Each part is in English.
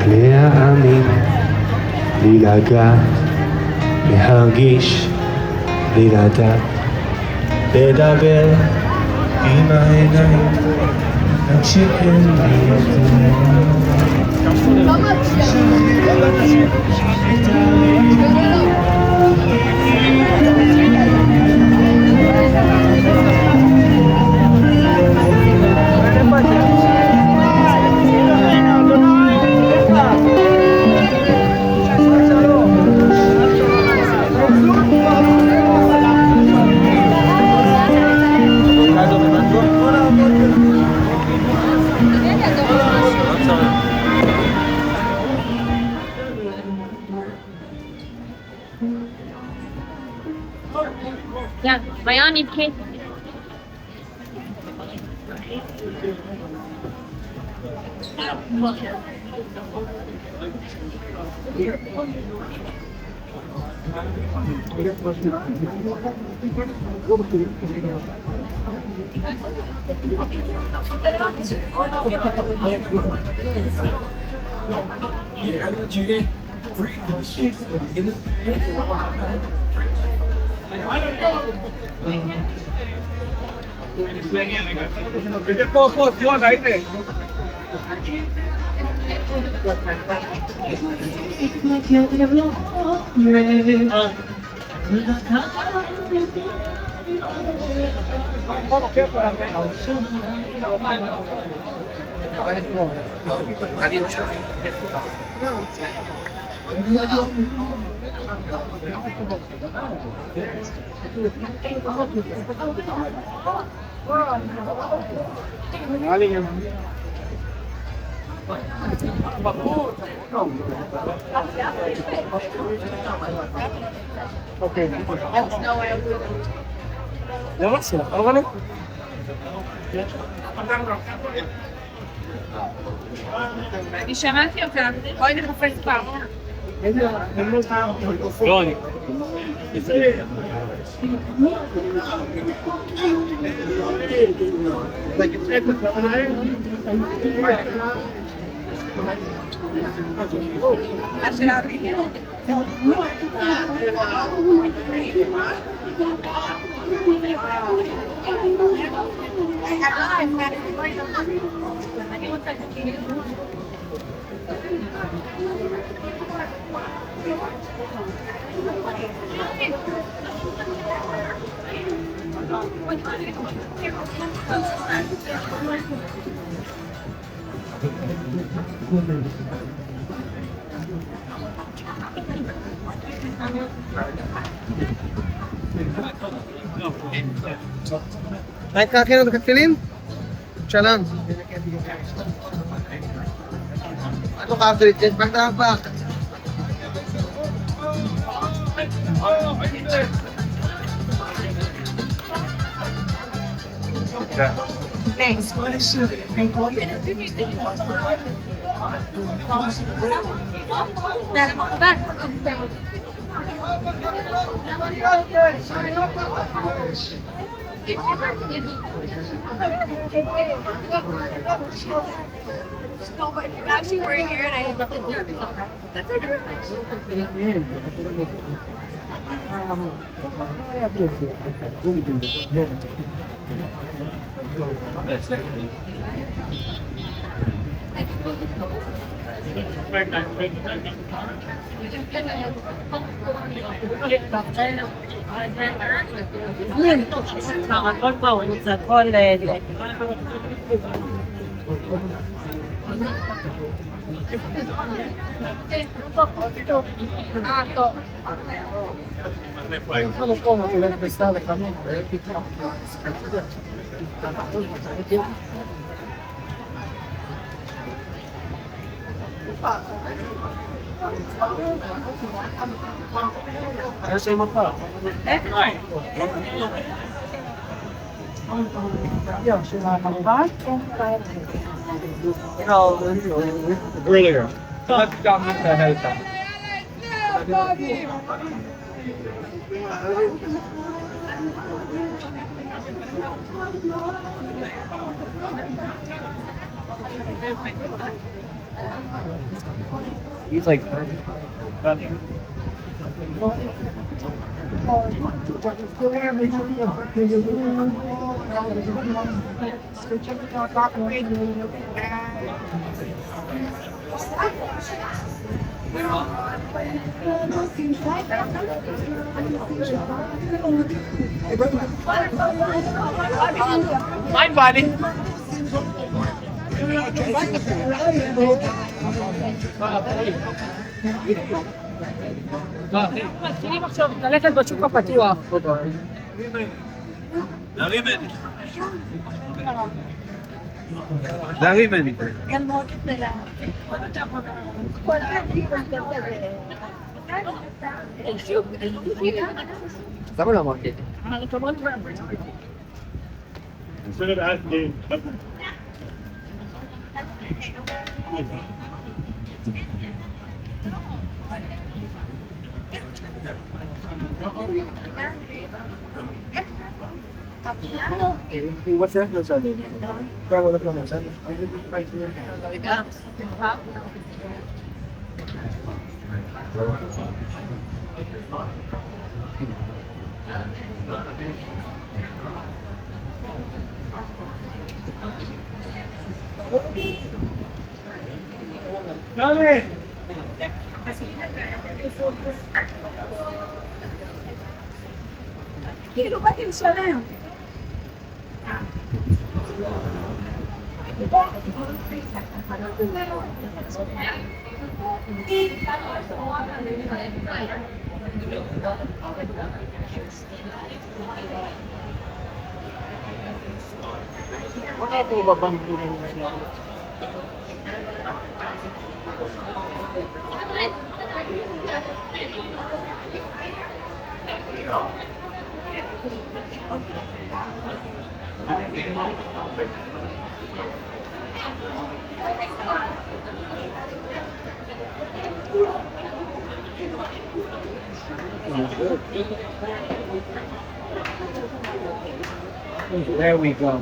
להאמין, בלי לגעת, להרגיש, בלי לדעת, לדבר עם העיניים, רק שאין לי Ja, Miami Cake. אני שמעתי אותה, בואי נחפש פעם. רוני. ראית ככה את הכתפילים? שלום. את לא חייבת להתיישבק את האבק. Thanks. No, but you're actually wearing here and I have nothing to do. That's Ah, to. Sono comodo le pestate también. Adesso siamo qua. Io ce l'ho No, earlier. I've gotten it ahead of time. He's like, my buddy. Naleta dočuka pativa. Darimen. Stavo la morte. Instead of asking, What's that? No, sorry. Trago la promoción. Dale. Quiero para que se vea. Wala po ba bang There we go.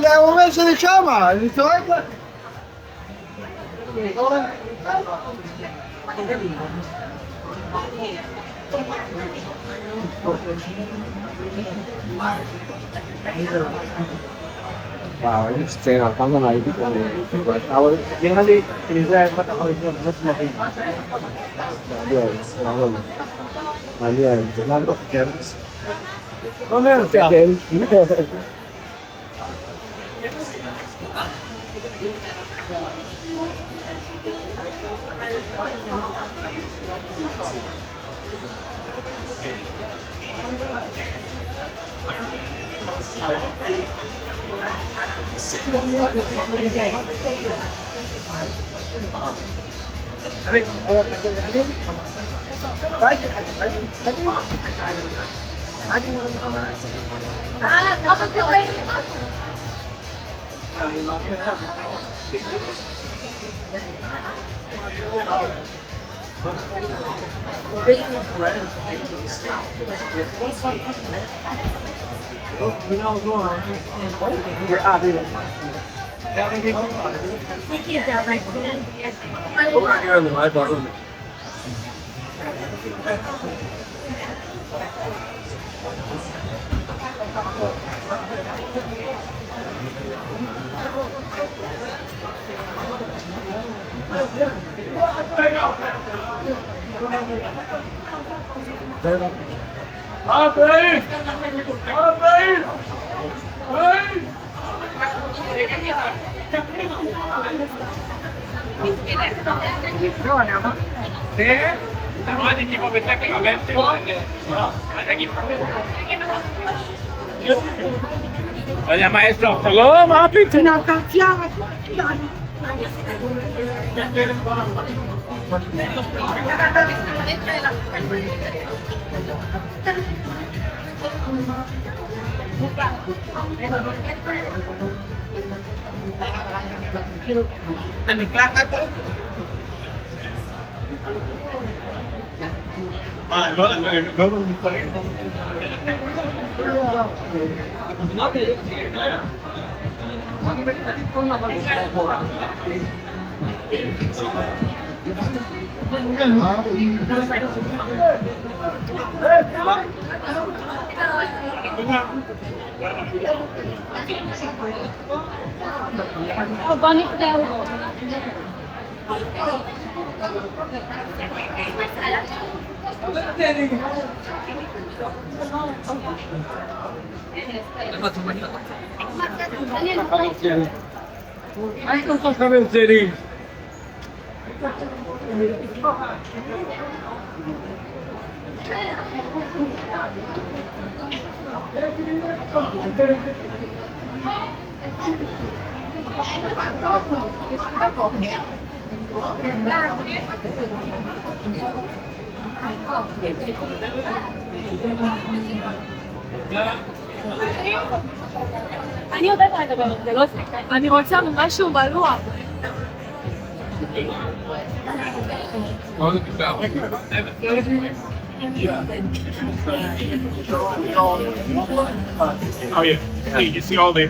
لا هو ماشي الشامع السؤال Wow, ini secara kamu nggak itu kan? Awal dia nanti ini saya kata kalau itu harus makin. Dia selalu. Dia jangan kok. Oh, Ah, dapat yung kayo. We're out here. Thank you, Derek. We're here on the live bar. Oye, maestro, hello, mapi. Oh, bonnet daw. אני יודעת מה לדבר, זה לא זה. אני רוצה משהו בלוח. Oh yeah. Hey, you see all the.